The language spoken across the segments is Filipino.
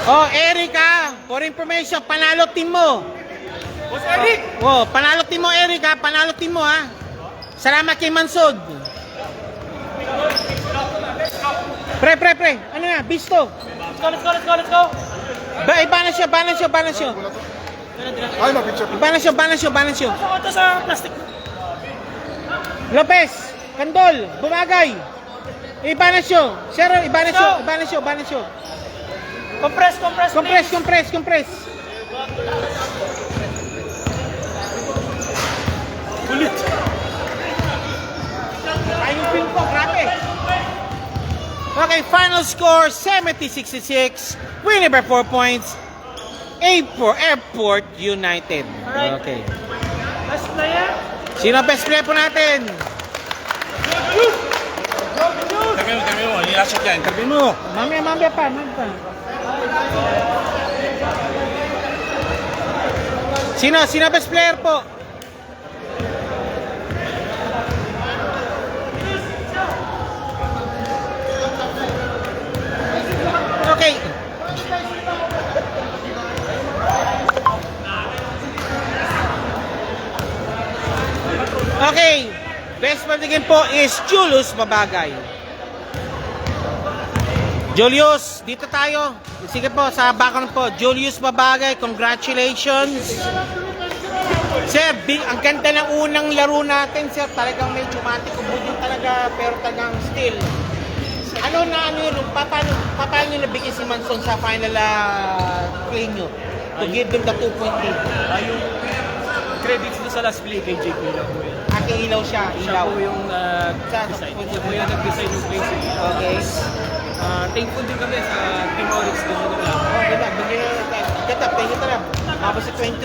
Oh, Eric for information, panalo team mo. Boss Eric! Oh, panalo team mo, Eric panalo team mo Salamat kay Mansod. Pre. Ano na, Bisto. Let's go! Balance siya. Ay, ma-picture. Balance siya. Ito sa plastic. Lopez, Kandol, bumagay. Balance siya. Sir, balance siya. Compress. Ulit. Ay, yung pin ko, grabe. Okay, final score, 70-66. Winning by 4 points. For Airport United. Alright. Okay. Best player. Sino ang best player po natin? Kami mo, nilasot yan. Kami mo. Mamaya pa. Sino best player po? Okay. Okay. Best player game po is Julius Mabagay. Julius, dito tayo. Sige po, sa background po. Julius Mabagay, congratulations. Sir, ang ganda ng unang laro natin, sir. Talagang medyo matik-ubudin talaga, pero talagang still. Ano yun, paano nyo nabigyan si Manson sa final play nyo? To give them the 2 point lead. Yung credits doon sa last play kay Jake Ilaw po yun. Ilaw siya. Siya po yung design. Siya po yung nag-design yung play. Okay. Thankful din kami sa Team Oryx din na lang. Okay na, thank you talaga. Tapos sa 25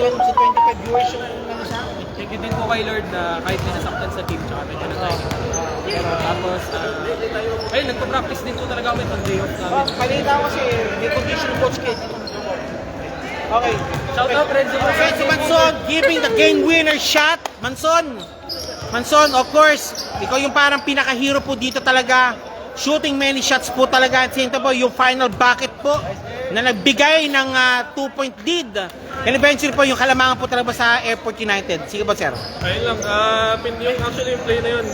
viewers yung sa akin. Thank you din po kay Lord na kahit may nasaktan sa team, tsaka medyo na-tayo. Tapos, ayun, nagpa-practice din po talaga kami pag day off namin. Palita ko kasi may condition coach kid. Okay. Shout out, Renzo. Renzo Manson giving the game winner shot. Manson, of course, ikaw yung parang pinaka-hero po dito talaga. Shooting many shots po talaga. At same time po, yung final bucket po na nagbigay ng 2-point lead. And eventually po, yung kalamangan po talaga sa Airport United. Sige po, sir. Ayun lang, yung play na yun,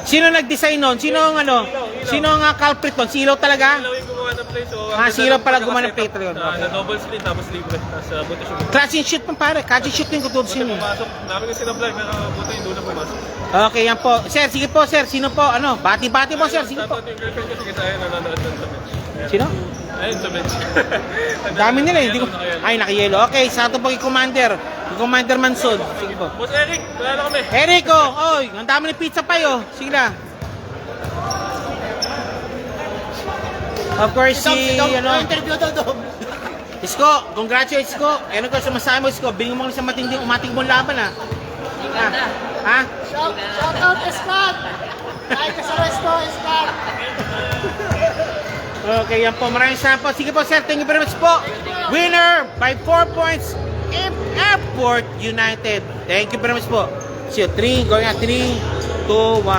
Sino nag-design nun? Sino ang culprit nun? Silaw talaga? Ilaw yung gumawa ng play, so... Silaw pala gumawa ng play talaga. Na double split, tapos libre, tapos buti siya. Clutch and shoot pa pare. Clutch and shoot yung kutod Buti sino. pumasok, namin yung sinablay, pero buti yung doon pumasok. Okay, yan po. Sir, sige po, sir. Sino po? Bati-bati po, sir. Sige po. Shoutout yung girlfriend ko, sige sa'yo, nanonood doon sa bench. Sino? Ayun, sa bench. Ang dami nila, hindi ko... Ay, nakiyelo. Okay, sa ito po kay Commander. Kay Commander Mansod. Sige po. Boss Eric, wala na kami. Eric, oy, ang dami ng pizza pa, Sige na. Of course, Interview daw. Isko, congratulations, Isko. Ano ko sumasama mo, Isko? Bingin mo lang sa umating mong laban, Ha? Shout out, Escat! Kahit sa resto, Escat! Okay, yan po. Maraming salamat po. Sige po, sir. Thank you very much po. Winner by 4 points, Airport United. Thank you very much po. See you. 3, going at 3, 2, 1.